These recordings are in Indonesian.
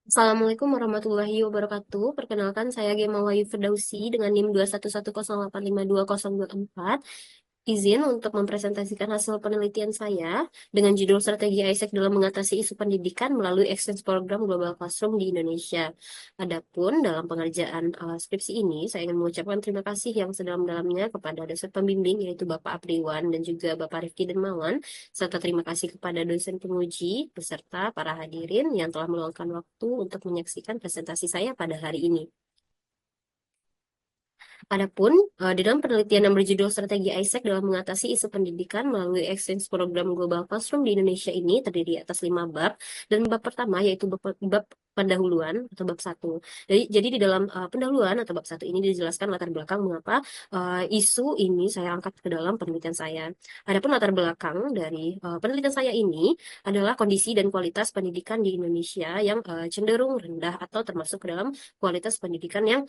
Assalamualaikum warahmatullahi wabarakatuh. Perkenalkan, saya Gema Wahyu Firdausi dengan NIM 21108522024. Izin untuk mempresentasikan hasil penelitian saya dengan judul Strategi ISEC dalam mengatasi isu pendidikan melalui Exchange Program Global Classroom di Indonesia. Adapun dalam pengerjaan skripsi ini, saya ingin mengucapkan terima kasih yang sedalam-dalamnya kepada dosen pembimbing yaitu Bapak Apriwan dan juga Bapak Rifki Dermawan, serta terima kasih kepada dosen penguji beserta para hadirin yang telah meluangkan waktu untuk menyaksikan presentasi saya pada hari ini. Adapun di dalam penelitian yang berjudul Strategi ISEC dalam mengatasi isu pendidikan melalui Exchange Program Global Classroom di Indonesia ini terdiri atas 5 bab, dan bab pertama yaitu bab pendahuluan atau bab satu. Jadi di dalam pendahuluan atau bab satu ini dijelaskan latar belakang mengapa isu ini saya angkat ke dalam penelitian saya. Adapun latar belakang dari penelitian saya ini adalah kondisi dan kualitas pendidikan di Indonesia yang cenderung rendah atau termasuk ke dalam kualitas pendidikan yang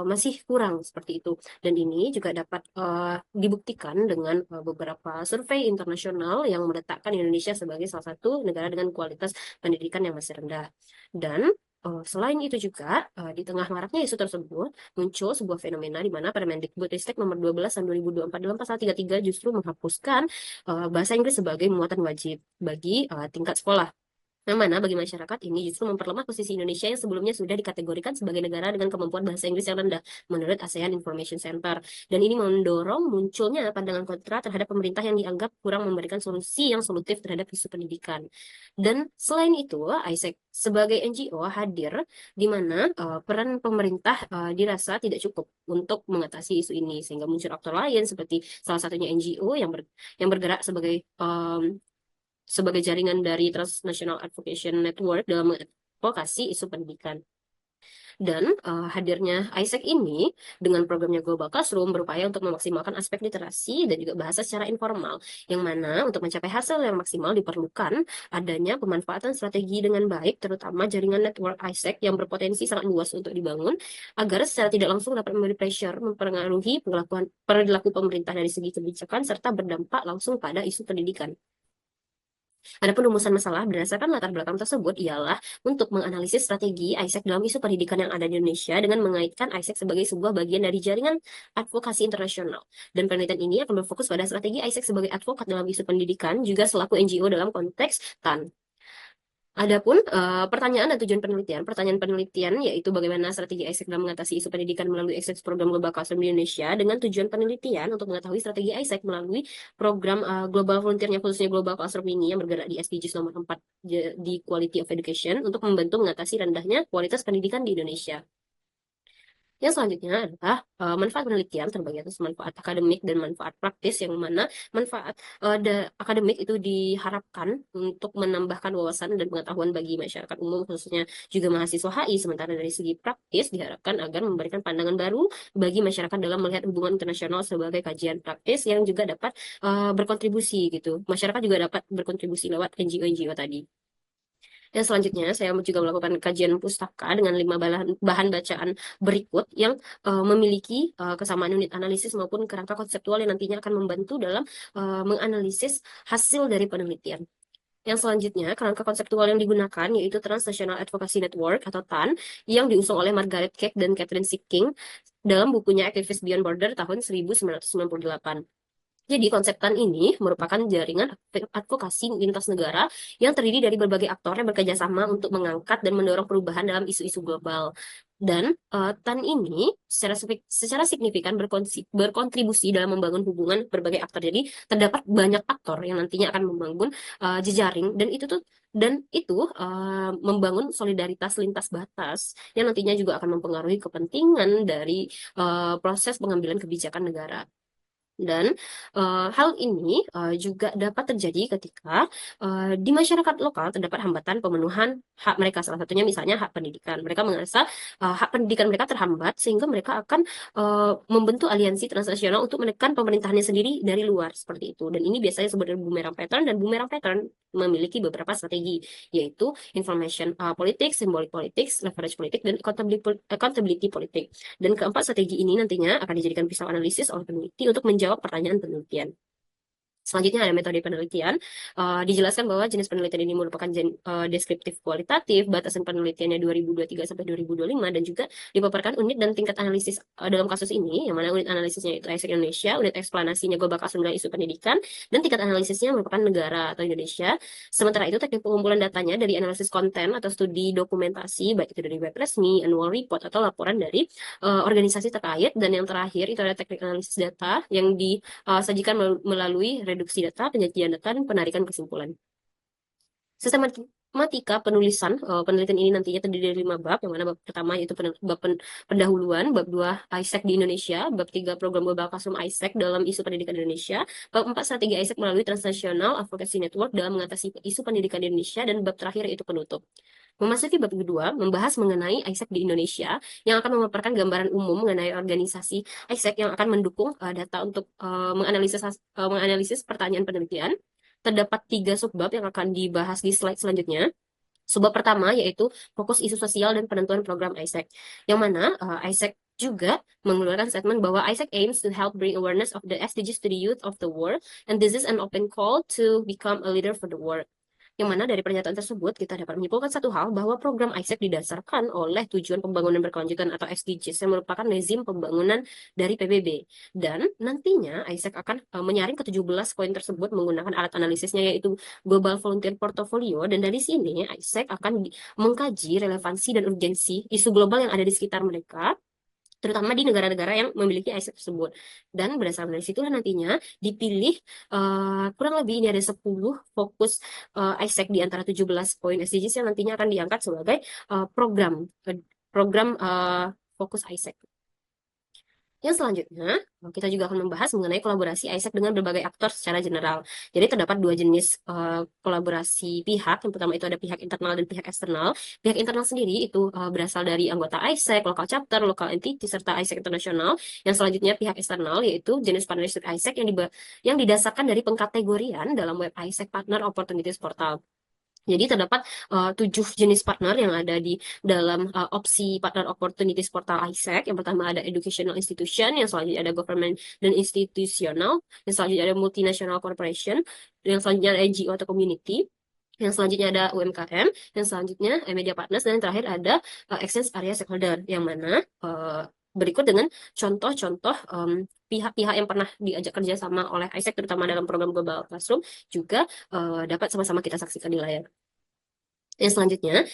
masih kurang seperti itu. Dan ini juga dapat dibuktikan dengan beberapa survei internasional yang meletakkan Indonesia sebagai salah satu negara dengan kualitas pendidikan yang masih rendah. Dan selain itu juga, di tengah maraknya isu tersebut, muncul sebuah fenomena di mana Permendikbudristek nomor 12 tahun 2024 dalam pasal 33 justru menghapuskan bahasa Inggris sebagai muatan wajib bagi tingkat sekolah. Yang mana bagi masyarakat ini justru memperlemah posisi Indonesia yang sebelumnya sudah dikategorikan sebagai negara dengan kemampuan bahasa Inggris yang rendah menurut ASEAN Information Center. Dan ini mendorong munculnya pandangan kontra terhadap pemerintah yang dianggap kurang memberikan solusi yang solutif terhadap isu pendidikan. Dan selain itu, ISEC sebagai NGO hadir di mana peran pemerintah dirasa tidak cukup untuk mengatasi isu ini, sehingga muncul aktor lain seperti salah satunya NGO yang bergerak sebagai jaringan dari Transnational Advocacy Network dalam mengadvokasi isu pendidikan. Dan hadirnya ISEC ini dengan programnya Global Classroom berupaya untuk memaksimalkan aspek literasi dan juga bahasa secara informal, yang mana untuk mencapai hasil yang maksimal diperlukan adanya pemanfaatan strategi dengan baik, terutama jaringan network ISEC yang berpotensi sangat luas untuk dibangun, agar secara tidak langsung dapat memberi pressure, mempengaruhi perilaku pemerintah dari segi kebijakan, serta berdampak langsung pada isu pendidikan. Adapun rumusan masalah berdasarkan latar belakang tersebut ialah untuk menganalisis strategi ISEC dalam isu pendidikan yang ada di Indonesia dengan mengaitkan ISEC sebagai sebuah bagian dari jaringan advokasi internasional. Dan penelitian ini akan berfokus pada strategi ISEC sebagai advokat dalam isu pendidikan, juga selaku NGO dalam konteks TAN. Adapun pertanyaan dan tujuan penelitian, pertanyaan penelitian yaitu bagaimana strategi ISEC dalam mengatasi isu pendidikan melalui Exchange Program Global Classroom di Indonesia, dengan tujuan penelitian untuk mengetahui strategi ISEC melalui program Global Frontiernya khususnya Global Classroom ini yang bergerak di SDGs nomor 4 di Quality of Education untuk membantu mengatasi rendahnya kualitas pendidikan di Indonesia. Yang selanjutnya adalah manfaat penelitian terbagi atas manfaat akademik dan manfaat praktis, yang mana manfaat akademik itu diharapkan untuk menambahkan wawasan dan pengetahuan bagi masyarakat umum khususnya juga mahasiswa HI, sementara dari segi praktis diharapkan agar memberikan pandangan baru bagi masyarakat dalam melihat hubungan internasional sebagai kajian praktis yang juga dapat berkontribusi gitu. Masyarakat juga dapat berkontribusi lewat NGO-NGO tadi. Dan selanjutnya, saya juga melakukan kajian pustaka dengan 5 bahan bacaan berikut yang memiliki kesamaan unit analisis maupun kerangka konseptual yang nantinya akan membantu dalam menganalisis hasil dari penelitian. Yang selanjutnya, kerangka konseptual yang digunakan yaitu Transnational Advocacy Network atau TAN yang diusung oleh Margaret Keck dan Catherine Sicking dalam bukunya Activists Beyond Border tahun 1998. Jadi konsep TAN ini merupakan jaringan advokasi lintas negara yang terdiri dari berbagai aktor yang bekerja sama untuk mengangkat dan mendorong perubahan dalam isu-isu global. Dan TAN ini secara signifikan berkontribusi dalam membangun hubungan berbagai aktor. Jadi terdapat banyak aktor yang nantinya akan membangun jejaring, dan itu membangun solidaritas lintas batas yang nantinya juga akan mempengaruhi kepentingan dari proses pengambilan kebijakan negara. Dan hal ini juga dapat terjadi ketika di masyarakat lokal terdapat hambatan pemenuhan hak mereka. Salah satunya misalnya hak pendidikan. Mereka merasa hak pendidikan mereka terhambat sehingga mereka akan membentuk aliansi transnasional untuk menekan pemerintahannya sendiri dari luar seperti itu. Dan ini biasanya disebut dengan boomerang pattern, dan boomerang pattern memiliki beberapa strategi, yaitu information politics, symbolic politics, leverage politik, dan accountability politik. Dan keempat strategi ini nantinya akan dijadikan pisau analisis oleh peneliti untuk menjawab pertanyaan penelitian. Selanjutnya ada metode penelitian. Dijelaskan bahwa jenis penelitian ini merupakan deskriptif kualitatif, batasan penelitiannya 2023 sampai 2025, dan juga dipaparkan unit dan tingkat analisis dalam kasus ini, yang mana unit analisisnya itu ISEC Indonesia, unit eksplanasinya Global Classroom dan isu pendidikan, dan tingkat analisisnya merupakan negara atau Indonesia. Sementara itu, teknik pengumpulan datanya dari analisis konten atau studi dokumentasi, baik itu dari web resmi, annual report, atau laporan dari organisasi terkait. Dan yang terakhir itu ada teknik analisis data yang disajikan melalui reduksi data, penyajian data, dan penarikan kesimpulan. Sistematika penulisan penelitian ini nantinya terdiri dari 5 bab, yang mana bab pertama yaitu bab pendahuluan, bab 2 ISEC di Indonesia, bab 3 program global Classroom ISEC dalam isu pendidikan di Indonesia, bab 4 strategi ISEC melalui Transnational Advocacy Network dalam mengatasi isu pendidikan di Indonesia, dan bab terakhir yaitu penutup. Memasuki bab kedua, membahas mengenai ISEC di Indonesia, yang akan memaparkan gambaran umum mengenai organisasi ISEC yang akan mendukung data untuk menganalisis pertanyaan penelitian. Terdapat 3 subbab yang akan dibahas di slide selanjutnya. Subbab pertama yaitu fokus isu sosial dan penentuan program ISEC, yang mana ISEC juga mengeluarkan statement bahwa ISEC aims to help bring awareness of the SDGs to the youth of the world, and this is an open call to become a leader for the world. Yang mana dari pernyataan tersebut kita dapat menyimpulkan satu hal, bahwa program ISEC didasarkan oleh tujuan pembangunan berkelanjutan atau SDGs yang merupakan rezim pembangunan dari PBB. Dan nantinya ISEC akan menyaring ke-17 poin tersebut menggunakan alat analisisnya yaitu Global Volunteer Portfolio, dan dari sini ISEC akan mengkaji relevansi dan urgensi isu global yang ada di sekitar mereka, terutama di negara-negara yang memiliki ISEC tersebut. Dan berdasarkan dari situlah nantinya dipilih kurang lebih ini ada 10 fokus ISEC di antara 17 poin SDGs yang nantinya akan diangkat sebagai program fokus ISEC. Yang selanjutnya, kita juga akan membahas mengenai kolaborasi ISEC dengan berbagai aktor secara general. Jadi terdapat 2 jenis kolaborasi pihak. Yang pertama itu ada pihak internal dan pihak eksternal. Pihak internal sendiri itu berasal dari anggota ISEC, lokal chapter, lokal entity, serta ISEC internasional. Yang selanjutnya pihak eksternal yaitu jenis partnership ISEC yang didasarkan dari pengkategorian dalam web ISEC Partner Opportunities Portal. Jadi terdapat 7 jenis partner yang ada di dalam opsi partner opportunities portal ISEC. Yang pertama ada educational institution, yang selanjutnya ada government dan institusional, yang selanjutnya ada multinational corporation, yang selanjutnya ada NGO atau community, yang selanjutnya ada UMKM, yang selanjutnya media partners, dan yang terakhir ada exchange area stakeholder, yang mana berikut dengan contoh-contoh pihak-pihak yang pernah diajak kerja sama oleh ISEC, terutama dalam program Global Classroom, juga dapat sama-sama kita saksikan di layar. Yang selanjutnya,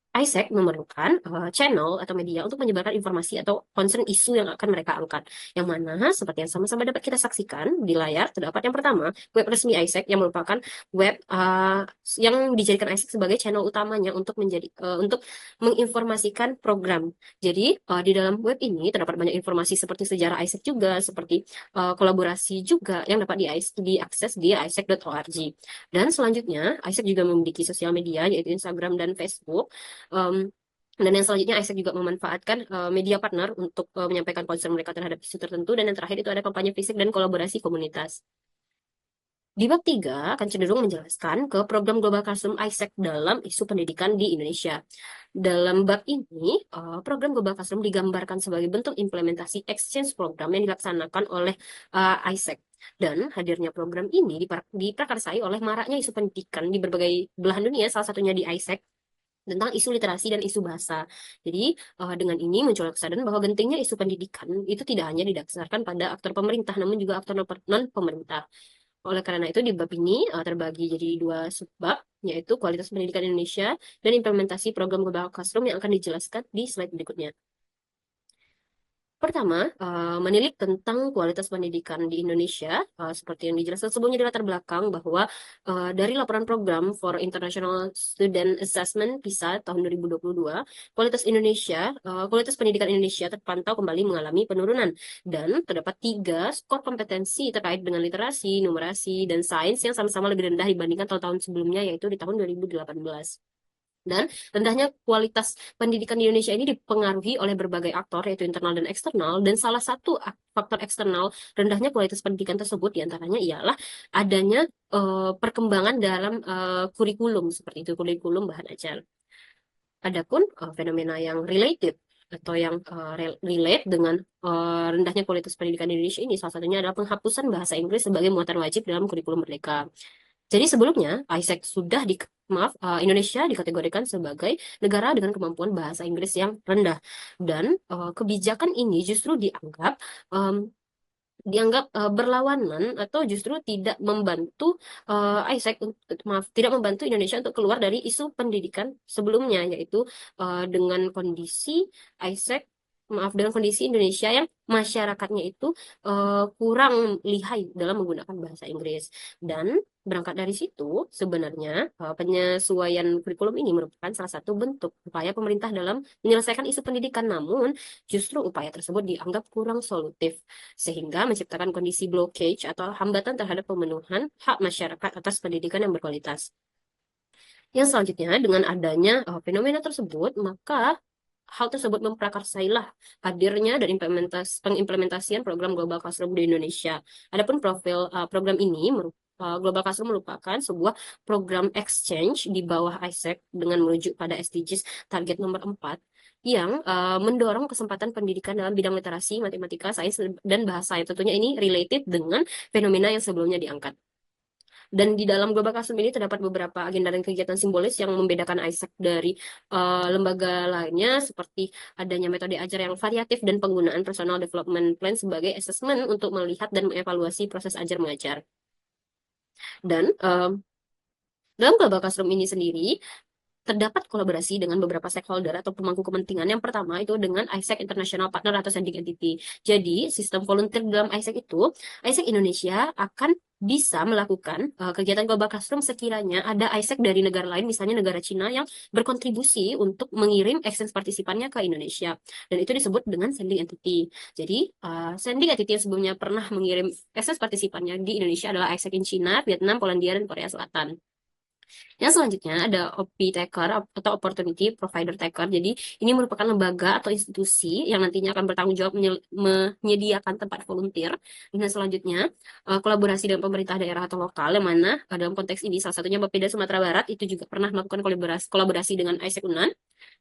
ISEC memerlukan channel atau media untuk menyebarkan informasi atau concern isu yang akan mereka angkat. Yang mana seperti yang sama-sama dapat kita saksikan di layar, terdapat yang pertama, web resmi ISEC yang merupakan web yang dijadikan ISEC sebagai channel utamanya untuk untuk menginformasikan program. Jadi di dalam web ini terdapat banyak informasi seperti sejarah ISEC juga, seperti kolaborasi juga yang dapat diakses di isec.org. Dan selanjutnya, ISEC juga memiliki sosial media yaitu Instagram dan Facebook. Dan yang selanjutnya ISEC juga memanfaatkan media partner untuk menyampaikan concern mereka terhadap isu tertentu. Dan yang terakhir itu ada kampanye fisik dan kolaborasi komunitas. Di bab 3 akan cenderung menjelaskan ke program Global Classroom ISEC dalam isu pendidikan di Indonesia. Dalam bab ini, program Global Classroom digambarkan sebagai bentuk implementasi exchange program yang dilaksanakan oleh ISEC. Dan hadirnya program ini diprakarsai oleh maraknya isu pendidikan di berbagai belahan dunia, salah satunya di ISEC, tentang isu literasi dan isu bahasa. Jadi dengan ini muncul kesadaran bahwa gentingnya isu pendidikan itu tidak hanya didasarkan pada aktor pemerintah, namun juga aktor non-pemerintah. Oleh karena itu di bab ini terbagi jadi 2 subbab, yaitu kualitas pendidikan Indonesia dan implementasi program Global Classroom yang akan dijelaskan di slide berikutnya. Pertama, menilik tentang kualitas pendidikan di Indonesia, seperti yang dijelaskan sebelumnya di latar belakang, bahwa dari laporan program for International Student Assessment PISA tahun 2022, kualitas pendidikan Indonesia terpantau kembali mengalami penurunan, dan terdapat 3 skor kompetensi terkait dengan literasi, numerasi, dan sains yang sama-sama lebih rendah dibandingkan tahun-tahun sebelumnya, yaitu di tahun 2018. Dan rendahnya kualitas pendidikan di Indonesia ini dipengaruhi oleh berbagai aktor, yaitu internal dan eksternal. Dan salah satu faktor eksternal rendahnya kualitas pendidikan tersebut diantaranya ialah adanya perkembangan dalam kurikulum, seperti itu, kurikulum bahan ajar. Adapun fenomena yang related atau yang relate dengan rendahnya kualitas pendidikan di Indonesia ini, salah satunya adalah penghapusan bahasa Inggris sebagai muatan wajib dalam kurikulum merdeka. Jadi sebelumnya ISEC sudah Indonesia dikategorikan sebagai negara dengan kemampuan bahasa Inggris yang rendah, dan kebijakan ini justru dianggap berlawanan atau justru tidak membantu ISEC tidak membantu Indonesia untuk keluar dari isu pendidikan sebelumnya, yaitu dengan kondisi ISEC dengan kondisi Indonesia yang masyarakatnya itu kurang lihai dalam menggunakan bahasa Inggris. Dan berangkat dari situ, sebenarnya penyesuaian kurikulum ini merupakan salah satu bentuk upaya pemerintah dalam menyelesaikan isu pendidikan, namun justru upaya tersebut dianggap kurang solutif, sehingga menciptakan kondisi blockage atau hambatan terhadap pemenuhan hak masyarakat atas pendidikan yang berkualitas. Yang selanjutnya, dengan adanya fenomena tersebut, maka hal tersebut memprakarsailah hadirnya dan pengimplementasian program Global Classroom di Indonesia. Adapun program ini Global Classroom merupakan sebuah program exchange di bawah ISEC dengan merujuk pada SDGs target nomor 4 yang mendorong kesempatan pendidikan dalam bidang literasi, matematika, sains, dan bahasa. Tentunya ini related dengan fenomena yang sebelumnya diangkat. Dan di dalam Global Classroom ini terdapat beberapa agenda dan kegiatan simbolis yang membedakan ISEC dari lembaga lainnya, seperti adanya metode ajar yang variatif dan penggunaan personal development plan sebagai assessment untuk melihat dan mengevaluasi proses ajar mengajar. Dan dalam Global Classroom ini sendiri terdapat kolaborasi dengan beberapa stakeholder atau pemangku kepentingan. Yang pertama itu dengan ISEC International Partner atau Sending Entity. Jadi, sistem volunteer dalam ISEC itu, ISEC Indonesia akan bisa melakukan kegiatan Global Classroom sekiranya ada ISEC dari negara lain, misalnya negara Cina, yang berkontribusi untuk mengirim exchange partisipannya ke Indonesia. Dan itu disebut dengan Sending Entity. Jadi, Sending Entity yang sebelumnya pernah mengirim exchange partisipannya di Indonesia adalah ISEC in China, Vietnam, Polandia, dan Korea Selatan. Yang selanjutnya ada OP Taker atau Opportunity Provider Taker. Jadi ini merupakan lembaga atau institusi yang nantinya akan bertanggung jawab menyediakan tempat volunteer. Dan selanjutnya kolaborasi dengan pemerintah daerah atau lokal, yang mana dalam konteks ini salah satunya Bapeda Sumatera Barat itu juga pernah melakukan kolaborasi dengan ISEC Unan.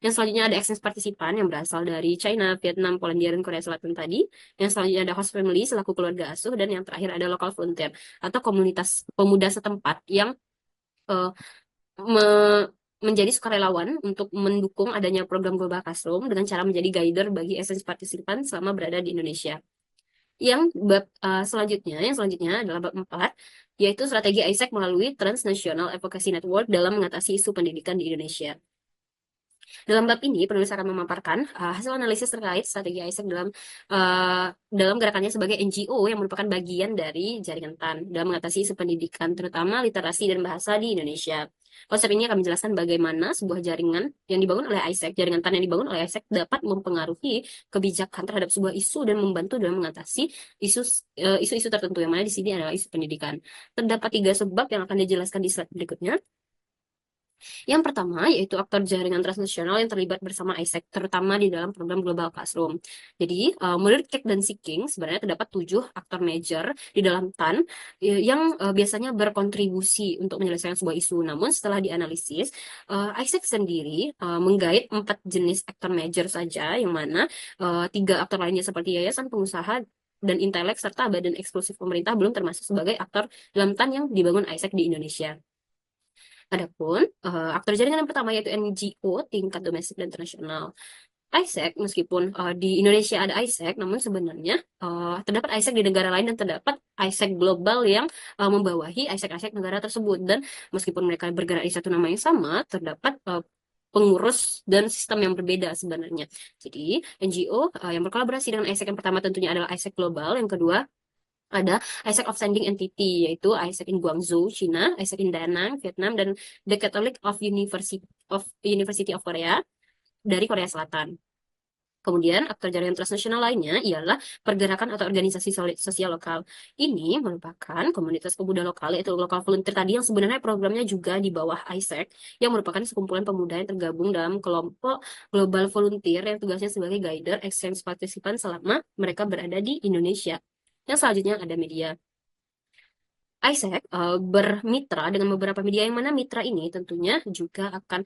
Yang selanjutnya ada exchange partisipan yang berasal dari China, Vietnam, Polandia, dan Korea Selatan tadi. Yang selanjutnya ada host family selaku keluarga asuh, dan yang terakhir ada local volunteer atau komunitas pemuda setempat yang menjadi sukarelawan untuk mendukung adanya program Global Classroom dengan cara menjadi guider bagi essence partisipan selama berada di Indonesia. Yang selanjutnya adalah bab 4, yaitu strategi ISEC melalui Transnational Advocacy Network dalam mengatasi isu pendidikan di Indonesia. Dalam bab ini, penulis akan memaparkan hasil analisis terkait strategi ISEC dalam gerakannya sebagai NGO yang merupakan bagian dari jaringan TAN dalam mengatasi isu pendidikan, terutama literasi dan bahasa di Indonesia. Konsep ini akan menjelaskan bagaimana sebuah jaringan yang dibangun oleh ISEC, jaringan TAN yang dibangun oleh ISEC dapat mempengaruhi kebijakan terhadap sebuah isu dan membantu dalam mengatasi isu-isu tertentu, yang mana di sini adalah isu pendidikan. Terdapat 3 sebab yang akan dijelaskan di slide berikutnya. Yang pertama, yaitu aktor jaringan transnasional yang terlibat bersama ISEC, terutama di dalam program Global Classroom. Jadi, menurut Keck dan Seeking, sebenarnya terdapat 7 aktor major di dalam TAN yang biasanya berkontribusi untuk menyelesaikan sebuah isu. Namun, setelah dianalisis, ISEC sendiri menggait 4 jenis aktor major saja, yang mana 3 aktor lainnya seperti yayasan pengusaha dan intelek serta badan eksklusif pemerintah belum termasuk sebagai aktor dalam TAN yang dibangun ISEC di Indonesia. Adapun aktor jaringan yang pertama yaitu NGO tingkat domestik dan internasional. ISEC, meskipun di Indonesia ada ISEC, namun sebenarnya terdapat ISEC di negara lain dan terdapat ISEC global yang membawahi ISEC-ISEC negara tersebut. Dan meskipun mereka bergerak di satu nama yang sama, terdapat pengurus dan sistem yang berbeda sebenarnya. Jadi NGO yang berkolaborasi dengan ISEC yang pertama tentunya adalah ISEC global, yang kedua ada ISEC of Sending Entity, yaitu ISEC in Guangzhou, China, ISEC in Da Nang, Vietnam, dan The Catholic of University of Korea dari Korea Selatan. Kemudian, aktor jaringan transnasional lainnya ialah pergerakan atau organisasi sosial lokal. Ini merupakan komunitas pemuda lokal, yaitu lokal volunteer tadi, yang sebenarnya programnya juga di bawah ISEC, yang merupakan sekumpulan pemuda yang tergabung dalam kelompok global volunteer yang tugasnya sebagai guider exchange partisipan selama mereka berada di Indonesia. Yang selanjutnya ada media. ISEC bermitra dengan beberapa media, yang mana mitra ini tentunya juga akan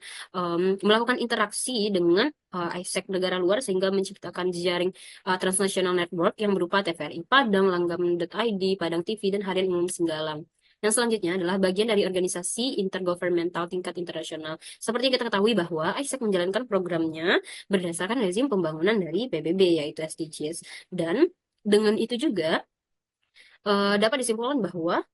melakukan interaksi dengan ISEC negara luar sehingga menciptakan jaring transnational network yang berupa TVRI Padang, Langgam.id, Padang TV, dan Harian Umum Singgalang. Yang selanjutnya adalah bagian dari organisasi intergovernmental tingkat internasional. Seperti yang kita ketahui bahwa ISEC menjalankan programnya berdasarkan rezim pembangunan dari PBB, yaitu SDGs. Dan dengan itu juga dapat disimpulkan bahwa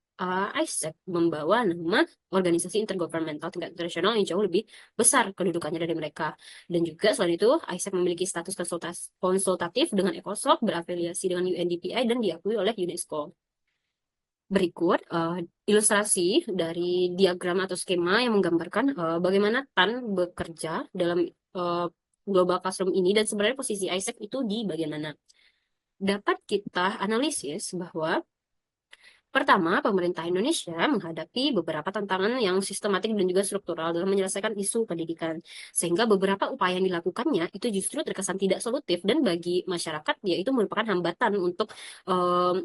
ISEC membawa nama organisasi intergovernmental tingkat internasional yang jauh lebih besar kedudukannya dari mereka. Dan juga selain itu, ISEC memiliki status konsultatif dengan ECOSOC, berafiliasi dengan UNDPI, dan diakui oleh UNESCO. Berikut ilustrasi dari diagram atau skema yang menggambarkan bagaimana TAN bekerja dalam Global Classroom ini, dan sebenarnya posisi ISEC itu di bagian mana. Dapat kita analisis bahwa pertama, pemerintah Indonesia menghadapi beberapa tantangan yang sistematik dan juga struktural dalam menyelesaikan isu pendidikan. Sehingga beberapa upaya yang dilakukannya itu justru terkesan tidak solutif, dan bagi masyarakat yaitu merupakan hambatan untuk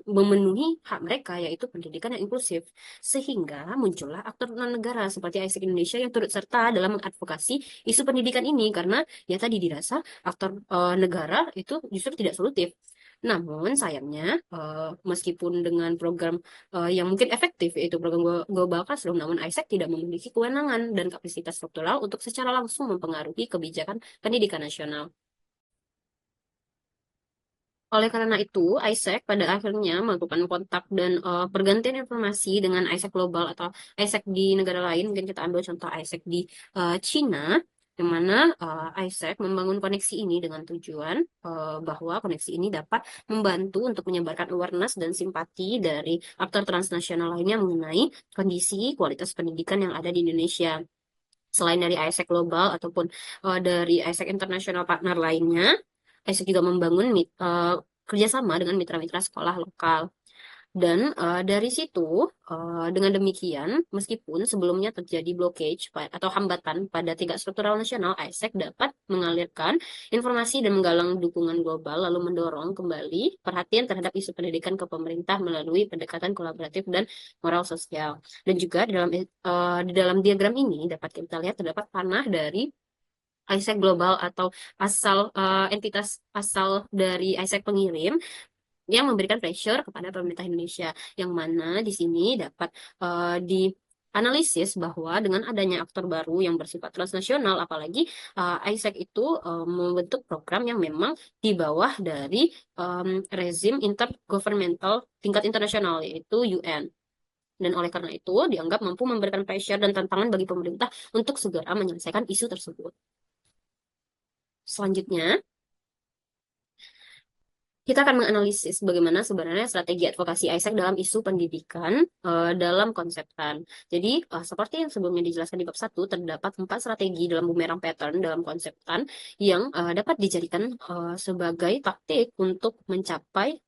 memenuhi hak mereka, yaitu pendidikan yang inklusif. Sehingga muncullah aktor non-negara seperti ISEC Indonesia yang turut serta dalam mengadvokasi isu pendidikan ini, karena ya tadi dirasa aktor negara itu justru tidak solutif. Namun sayangnya, meskipun dengan program yang mungkin efektif, yaitu program Global Classroom, namun ISEC tidak memiliki kewenangan dan kapasitas struktural untuk secara langsung mempengaruhi kebijakan pendidikan nasional. Oleh karena itu, ISEC pada akhirnya melakukan kontak dan pergantian informasi dengan ISEC global atau ISEC di negara lain. Mungkin kita ambil contoh ISEC di Cina, di mana ISEC membangun koneksi ini dengan tujuan bahwa koneksi ini dapat membantu untuk menyebarkan awareness dan simpati dari aktor transnasional lainnya mengenai kondisi kualitas pendidikan yang ada di Indonesia. Selain dari ISEC global ataupun dari ISEC internasional partner lainnya, ISEC juga membangun kerjasama dengan mitra-mitra sekolah lokal. Dan dari situ, dengan demikian, meskipun sebelumnya terjadi blockage atau hambatan pada tingkat struktural nasional, ISEC dapat mengalirkan informasi dan menggalang dukungan global, lalu mendorong kembali perhatian terhadap isu pendidikan ke pemerintah melalui pendekatan kolaboratif dan moral sosial. Dan juga di dalam diagram ini dapat kita lihat terdapat panah dari ISEC global atau entitas asal dari ISEC pengirim yang memberikan pressure kepada pemerintah Indonesia, yang mana di sini dapat dianalisis bahwa dengan adanya aktor baru yang bersifat transnasional, apalagi ISEC itu membentuk program yang memang di bawah dari rezim intergovernmental tingkat internasional, yaitu UN. Dan oleh karena itu dianggap mampu memberikan pressure dan tantangan bagi pemerintah untuk segera menyelesaikan isu tersebut. Selanjutnya, kita akan menganalisis bagaimana sebenarnya strategi advokasi ISEC dalam isu pendidikan dalam konsep TAN. Jadi, seperti yang sebelumnya dijelaskan di bab 1, terdapat 4 strategi dalam bumerang pattern dalam konsep TAN yang dapat dijadikan sebagai taktik untuk mencapai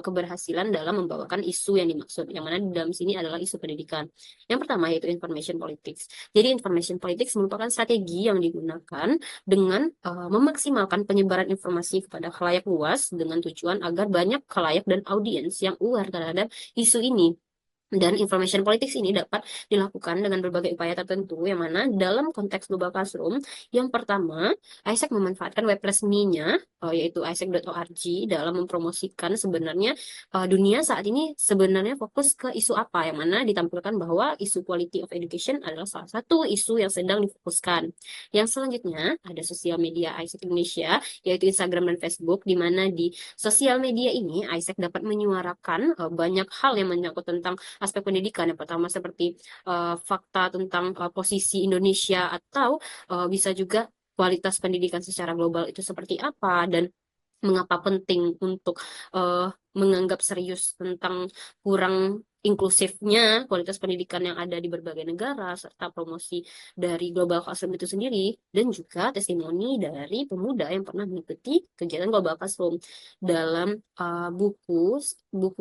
keberhasilan dalam membawakan isu yang dimaksud, yang mana di dalam sini adalah isu pendidikan. Yang pertama yaitu information politics. Jadi, information politics merupakan strategi yang digunakan dengan memaksimalkan penyebaran informasi kepada khalayak luas dengan tujuan agar banyak khalayak dan audiens yang aware terhadap isu ini. Dan information politics ini dapat dilakukan dengan berbagai upaya tertentu, yang mana dalam konteks Global Classroom, yang pertama, ISEC memanfaatkan web resminya, yaitu isec.org, dalam mempromosikan sebenarnya dunia saat ini sebenarnya fokus ke isu apa, yang mana ditampilkan bahwa isu quality of education adalah salah satu isu yang sedang difokuskan. Yang selanjutnya, ada sosial media ISEC Indonesia, yaitu Instagram dan Facebook, di mana di sosial media ini ISEC dapat menyuarakan banyak hal yang menyangkut tentang aspek pendidikan. Yang pertama seperti fakta tentang posisi Indonesia, atau bisa juga kualitas pendidikan secara global itu seperti apa, dan mengapa penting untuk menganggap serius tentang kurang inklusifnya kualitas pendidikan yang ada di berbagai negara, serta promosi dari Global Classroom itu sendiri, dan juga testimoni dari pemuda yang pernah mengikuti kegiatan Global Classroom. Dalam buku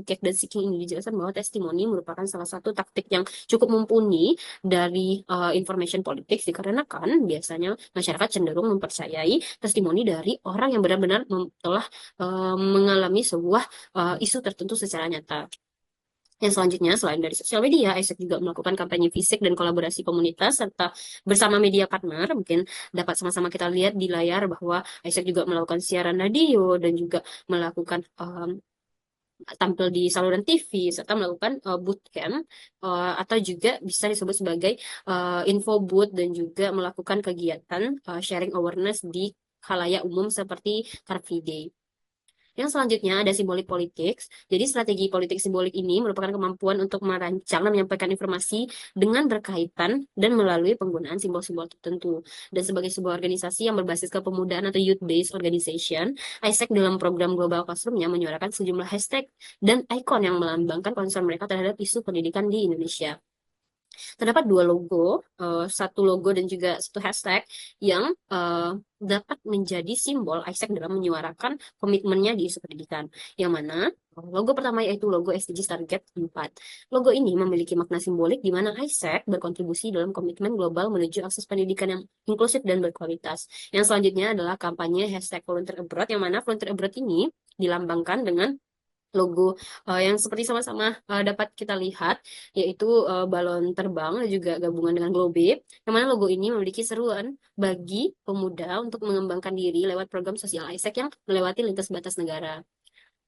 Cake dan Seeking ini dijelaskan bahwa testimoni merupakan salah satu taktik yang cukup mumpuni dari information politics, dikarenakan biasanya masyarakat cenderung mempercayai testimoni dari orang yang benar-benar telah mengalami sebuah isu tertentu secara nyata. Yang selanjutnya, selain dari sosial media, Isaac juga melakukan kampanye fisik dan kolaborasi komunitas serta bersama media partner. Mungkin dapat sama-sama kita lihat di layar bahwa Isaac juga melakukan siaran radio dan juga melakukan tampil di saluran TV serta melakukan bootcamp atau juga bisa disebut sebagai info booth dan juga melakukan kegiatan sharing awareness di khalayak umum seperti Car Free Day. Yang selanjutnya ada simbolik politik. Jadi strategi politik simbolik ini merupakan kemampuan untuk merancang dan menyampaikan informasi dengan berkaitan dan melalui penggunaan simbol-simbol tertentu. Dan sebagai sebuah organisasi yang berbasis kepemudaan atau youth-based organization, ISEC dalam program Global Classroom-nya menyuarakan sejumlah hashtag dan ikon yang melambangkan concern mereka terhadap isu pendidikan di Indonesia. Terdapat dua logo, satu logo dan juga satu hashtag yang dapat menjadi simbol Isaac dalam menyuarakan komitmennya di isu pendidikan. Yang mana logo pertama yaitu logo SDGs Target 4. Logo ini memiliki makna simbolik di mana Isaac berkontribusi dalam komitmen global menuju akses pendidikan yang inklusif dan berkualitas. Yang selanjutnya adalah kampanye hashtag Volunteer Abroad, yang mana Volunteer Abroad ini dilambangkan dengan logo yang seperti sama-sama dapat kita lihat, yaitu balon terbang dan juga gabungan dengan Globe, yang mana logo ini memiliki seruan bagi pemuda untuk mengembangkan diri lewat program sosial Isaac yang melewati lintas batas negara.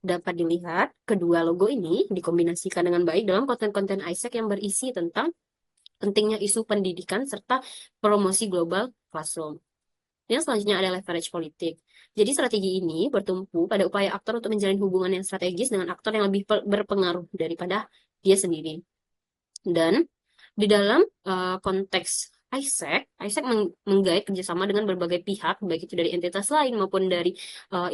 Dapat dilihat, kedua logo ini dikombinasikan dengan baik dalam konten-konten Isaac yang berisi tentang pentingnya isu pendidikan serta promosi global classroom. Yang selanjutnya ada leverage politik. Jadi strategi ini bertumpu pada upaya aktor untuk menjalin hubungan yang strategis dengan aktor yang lebih berpengaruh daripada dia sendiri. Dan di dalam konteks Isaac menggait kerjasama dengan berbagai pihak, baik itu dari entitas lain maupun dari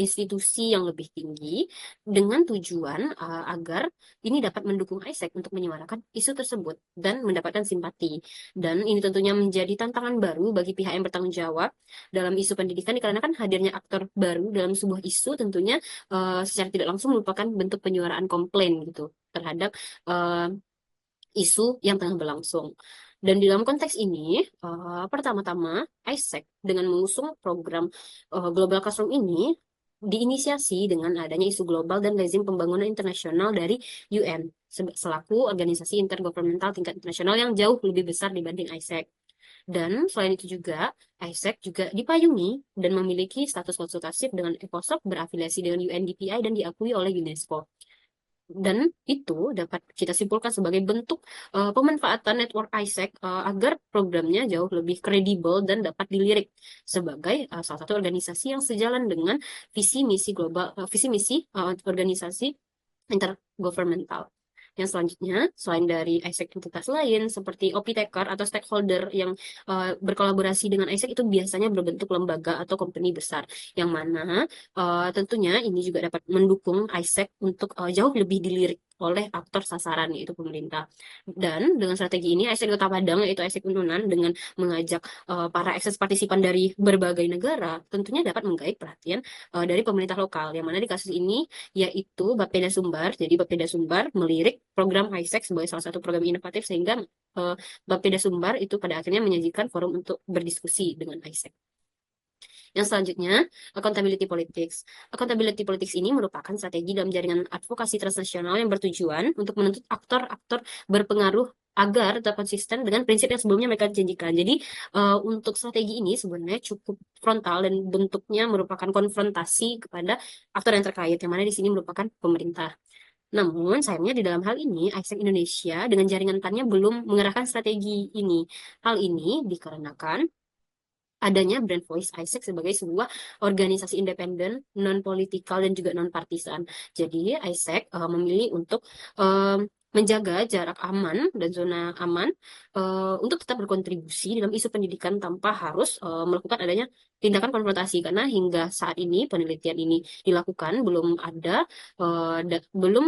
institusi yang lebih tinggi, dengan tujuan agar ini dapat mendukung Isaac untuk menyuarakan isu tersebut dan mendapatkan simpati. Dan ini tentunya menjadi tantangan baru bagi pihak yang bertanggung jawab dalam isu pendidikan, dikarenakan hadirnya aktor baru dalam sebuah isu tentunya secara tidak langsung merupakan bentuk penyuaraan komplain gitu terhadap isu yang tengah berlangsung. Dan di dalam konteks ini, pertama-tama Isaac dengan mengusung program Global Classroom ini diinisiasi dengan adanya isu global dan rezim pembangunan internasional dari UN selaku organisasi intergovernmental tingkat internasional yang jauh lebih besar dibanding Isaac. Dan selain itu juga, Isaac juga dipayungi dan memiliki status konsultasif dengan ECOSOC berafiliasi dengan UNDPI dan diakui oleh UNESCO. Dan itu dapat kita simpulkan sebagai bentuk pemanfaatan network Isaac agar programnya jauh lebih kredibel dan dapat dilirik sebagai salah satu organisasi yang sejalan dengan visi misi global, visi misi organisasi intergovernmental. Yang selanjutnya, selain dari Isaac entitas lain seperti OPTeker atau stakeholder yang berkolaborasi dengan Isaac itu biasanya berbentuk lembaga atau company besar, yang mana tentunya ini juga dapat mendukung Isaac untuk jauh lebih dilirik oleh aktor sasaran yaitu pemerintah. Dan dengan strategi ini Isaac Kota Padang yaitu Isaac Ununan dengan mengajak para ekses partisipan dari berbagai negara tentunya dapat menggait perhatian dari pemerintah lokal, yang mana di kasus ini yaitu Bapeda Sumbar. Jadi Bapeda Sumbar melirik program Isaac sebagai salah satu program inovatif sehingga Bapeda Sumbar itu pada akhirnya menyajikan forum untuk berdiskusi dengan Isaac. Yang selanjutnya, accountability politics. Accountability politics ini merupakan strategi dalam jaringan advokasi transnasional yang bertujuan untuk menuntut aktor-aktor berpengaruh agar tetap konsisten dengan prinsip yang sebelumnya mereka janjikan. Jadi untuk strategi ini sebenarnya cukup frontal dan bentuknya merupakan konfrontasi kepada aktor yang terkait, yang mana di sini merupakan pemerintah. Namun, sayangnya di dalam hal ini, Isaac Indonesia dengan jaringan PAN-nya belum mengerahkan strategi ini. Hal ini dikarenakan adanya Brand Voice Isaac sebagai sebuah organisasi independen, non-politikal, dan juga non-partisan. Jadi, Isaac memilih untuk menjaga jarak aman dan zona aman untuk tetap berkontribusi dalam isu pendidikan tanpa harus melakukan adanya tindakan konfrontasi, karena hingga saat ini penelitian ini dilakukan belum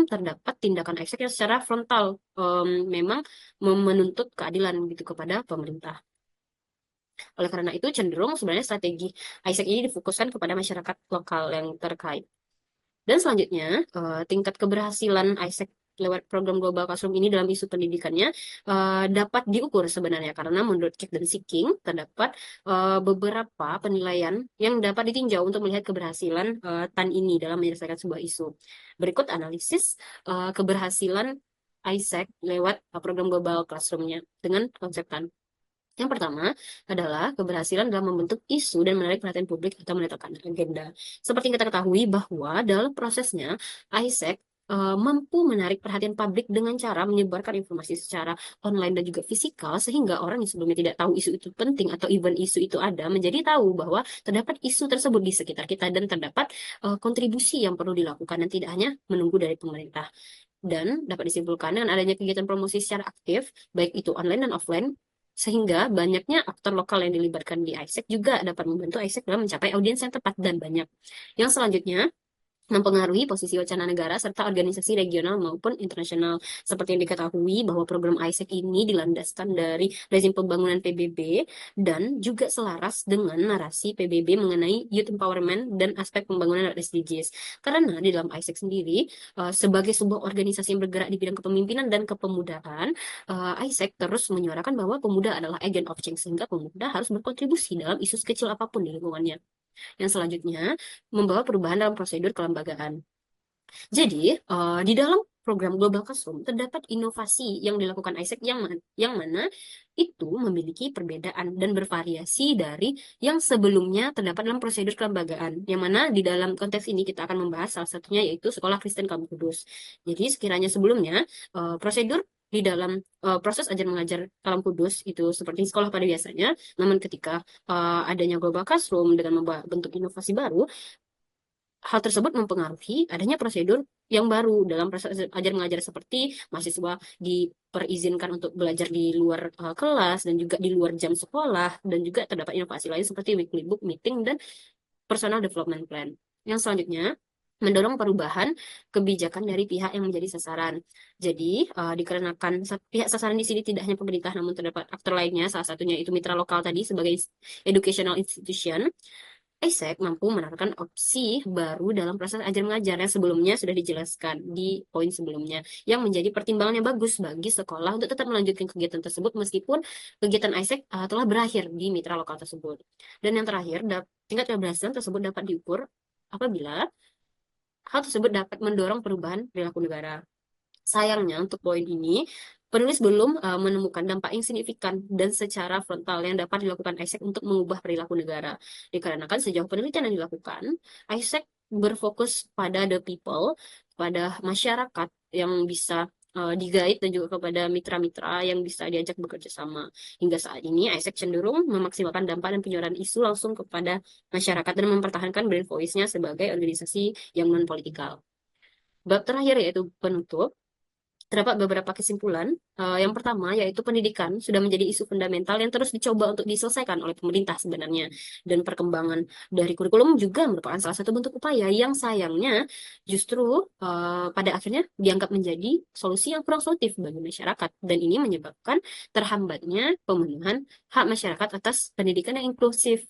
terdapat tindakan Isaac yang secara frontal memang menuntut keadilan gitu kepada pemerintah. Oleh karena itu, cenderung sebenarnya strategi Isaac ini difokuskan kepada masyarakat lokal yang terkait. Dan selanjutnya, tingkat keberhasilan Isaac lewat program Global Classroom ini dalam isu pendidikannya dapat diukur sebenarnya, karena menurut Keck dan Seeking terdapat beberapa penilaian yang dapat ditinjau untuk melihat keberhasilan TAN ini dalam menyelesaikan sebuah isu. Berikut analisis keberhasilan ISEC lewat program Global Classroom-nya dengan konseptan. Yang pertama adalah keberhasilan dalam membentuk isu dan menarik perhatian publik atau menetapkan agenda. Seperti yang kita ketahui bahwa dalam prosesnya ISEC mampu menarik perhatian publik dengan cara menyebarkan informasi secara online dan juga fisikal sehingga orang yang sebelumnya tidak tahu isu itu penting atau even isu itu ada menjadi tahu bahwa terdapat isu tersebut di sekitar kita dan terdapat kontribusi yang perlu dilakukan dan tidak hanya menunggu dari pemerintah. Dan dapat disimpulkan dengan adanya kegiatan promosi secara aktif, baik itu online dan offline, sehingga banyaknya aktor lokal yang dilibatkan di ISEC juga dapat membantu ISEC dalam mencapai audiens yang tepat dan banyak. Yang selanjutnya, mempengaruhi posisi wacana negara serta organisasi regional maupun internasional. Seperti yang diketahui bahwa program ISEC ini dilandaskan dari rezim pembangunan PBB dan juga selaras dengan narasi PBB mengenai youth empowerment dan aspek pembangunan SDGs. Karena di dalam ISEC sendiri, sebagai sebuah organisasi yang bergerak di bidang kepemimpinan dan kepemudaan, ISEC terus menyuarakan bahwa pemuda adalah agent of change, sehingga pemuda harus berkontribusi dalam isu sekecil apapun di lingkungannya. Yang selanjutnya, membawa perubahan dalam prosedur kelembagaan. Jadi, di dalam program Global Classroom terdapat inovasi yang dilakukan ISEC yang mana itu memiliki perbedaan dan bervariasi dari yang sebelumnya terdapat dalam prosedur kelembagaan. Yang mana di dalam konteks ini kita akan membahas salah satunya yaitu Sekolah Kristen Kampung Kudus. Jadi, sekiranya sebelumnya prosedur di dalam proses ajar mengajar Kalam Kudus itu seperti sekolah pada biasanya, namun ketika adanya Global Classroom dengan membawa bentuk inovasi baru, hal tersebut mempengaruhi adanya prosedur yang baru dalam proses ajar mengajar seperti mahasiswa diperizinkan untuk belajar di luar kelas dan juga di luar jam sekolah, dan juga terdapat inovasi lain seperti weekly book meeting dan personal development plan. Yang selanjutnya, mendorong perubahan kebijakan dari pihak yang menjadi sasaran. Jadi, dikarenakan pihak sasaran di sini tidak hanya pemerintah, namun terdapat aktor lainnya, salah satunya itu mitra lokal tadi sebagai educational institution, ISEC mampu menawarkan opsi baru dalam proses ajar mengajar yang sebelumnya sudah dijelaskan di poin sebelumnya, yang menjadi pertimbangan yang bagus bagi sekolah untuk tetap melanjutkan kegiatan tersebut meskipun kegiatan ISEC telah berakhir di mitra lokal tersebut. Dan yang terakhir, tingkat keberhasilan tersebut dapat diukur apabila hal tersebut dapat mendorong perubahan perilaku negara. Sayangnya untuk poin ini, penulis belum menemukan dampak yang signifikan dan secara frontal yang dapat dilakukan ISEC untuk mengubah perilaku negara. Dikarenakan sejauh penelitian yang dilakukan, ISEC berfokus pada the people, pada masyarakat yang bisa digait dan juga kepada mitra-mitra yang bisa diajak bekerja sama. Hingga saat ini, ISEC cenderung memaksimalkan dampak dan penyuaraan isu langsung kepada masyarakat dan mempertahankan brand voice-nya sebagai organisasi yang non-politikal. Bab terakhir yaitu penutup. Terdapat beberapa kesimpulan. Yang pertama yaitu pendidikan sudah menjadi isu fundamental yang terus dicoba untuk diselesaikan oleh pemerintah sebenarnya. Dan perkembangan dari kurikulum juga merupakan salah satu bentuk upaya yang sayangnya justru pada akhirnya dianggap menjadi solusi yang kurang solutif bagi masyarakat. Dan ini menyebabkan terhambatnya pemenuhan hak masyarakat atas pendidikan yang inklusif.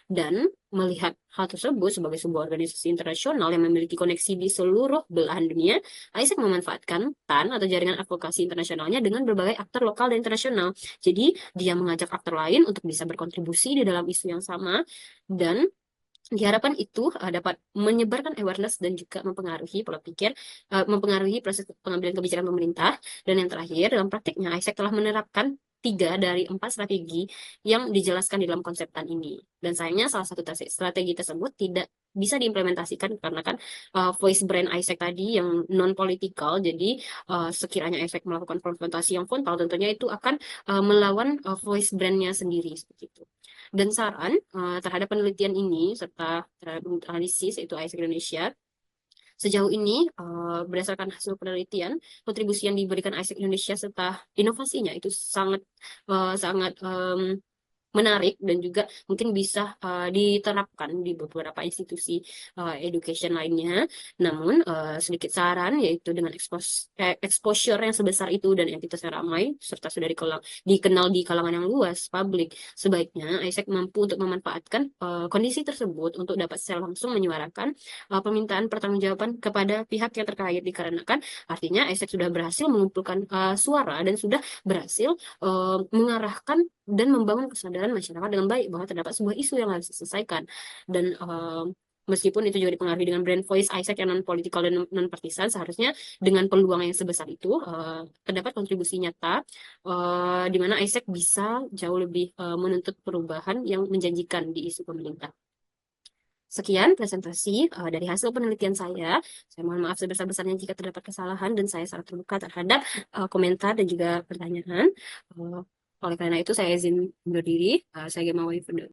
Dan melihat hal tersebut sebagai sebuah organisasi internasional yang memiliki koneksi di seluruh belahan dunia, ISEC memanfaatkan TAN atau jaringan advokasi internasionalnya dengan berbagai aktor lokal dan internasional. Jadi, dia mengajak aktor lain untuk bisa berkontribusi di dalam isu yang sama, dan diharapkan itu dapat menyebarkan awareness dan juga mempengaruhi pola pikir, mempengaruhi proses pengambilan kebijakan pemerintah. Dan yang terakhir, dalam praktiknya, ISEC telah menerapkan 3 dari 4 strategi yang dijelaskan di dalam konsep TAN ini. Dan sayangnya salah satu strategi tersebut tidak bisa diimplementasikan karena kan voice brand ISEC tadi yang non-political, jadi sekiranya ISEC melakukan konfrontasi yang frontal, tentunya itu akan melawan voice brandnya sendiri, seperti itu. Dan saran terhadap penelitian ini serta terhadap analisis yaitu ISEC Indonesia, sejauh ini berdasarkan hasil penelitian, kontribusi yang diberikan ISEC Indonesia serta inovasinya itu sangat sangat menarik dan juga mungkin bisa diterapkan di beberapa institusi education lainnya. Namun sedikit saran yaitu dengan exposure yang sebesar itu dan entitasnya ramai serta sudah dikenal di kalangan yang luas publik, sebaiknya ISEC mampu untuk memanfaatkan kondisi tersebut untuk dapat secara langsung menyuarakan permintaan pertanggungjawaban kepada pihak yang terkait, dikarenakan artinya ISEC sudah berhasil mengumpulkan suara dan sudah berhasil mengarahkan dan membangun kesadaran masyarakat dengan baik bahwa terdapat sebuah isu yang harus diselesaikan. Dan Meskipun itu juga dipengaruhi dengan brand voice Isaac yang non-political dan non-partisan, seharusnya dengan peluang yang sebesar itu terdapat kontribusi nyata di mana Isaac bisa jauh lebih menuntut perubahan yang menjanjikan di isu pemerintah. Sekian presentasi dari hasil penelitian saya. Saya mohon maaf sebesar-besarnya jika terdapat kesalahan dan saya sangat terbuka terhadap komentar dan juga pertanyaan. Oleh karena itu saya izin undur diri. Saya Gemma Waifundo.